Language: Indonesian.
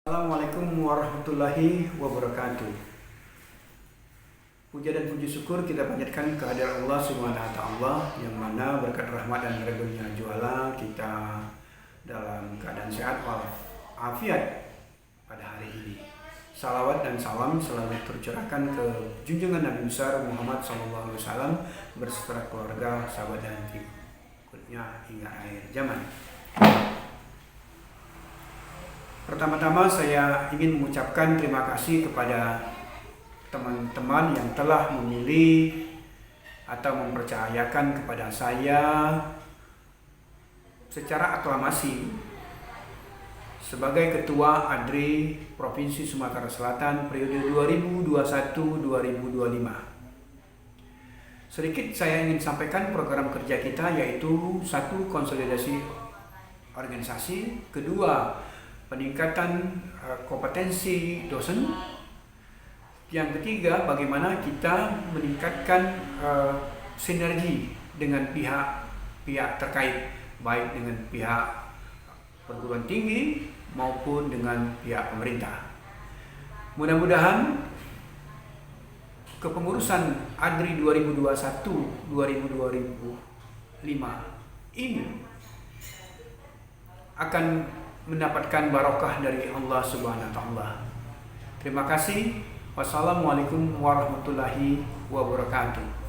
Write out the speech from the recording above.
Assalamualaikum warahmatullahi wabarakatuh. Puja dan puji syukur kita panjatkan kehadirat Allah Subhanahu wa taala, yang mana berkat rahmat dan ridhonya juala kita dalam keadaan sehat walafiat pada hari ini. Salawat dan salam selalu tercurahkan ke junjungan Nabi besar Muhammad SAW berserta keluarga, sahabat dan pengikutnya hingga akhir zaman. Pertama-tama saya ingin mengucapkan terima kasih kepada teman-teman yang telah memilih atau mempercayakan kepada saya secara aklamasi sebagai Ketua ADRI Provinsi Sumatera Selatan periode 2021-2025. Sedikit saya ingin sampaikan program kerja kita, yaitu satu, konsolidasi organisasi; kedua, peningkatan kompetensi dosen; yang ketiga, bagaimana kita meningkatkan sinergi dengan pihak terkait, baik dengan pihak perguruan tinggi maupun dengan pihak pemerintah. Mudah-mudahan kepengurusan ADRI 2021-2025 ini akan mendapatkan barokah dari Allah Subhanahu wa taala. Terima kasih. Wassalamualaikum warahmatullahi wabarakatuh.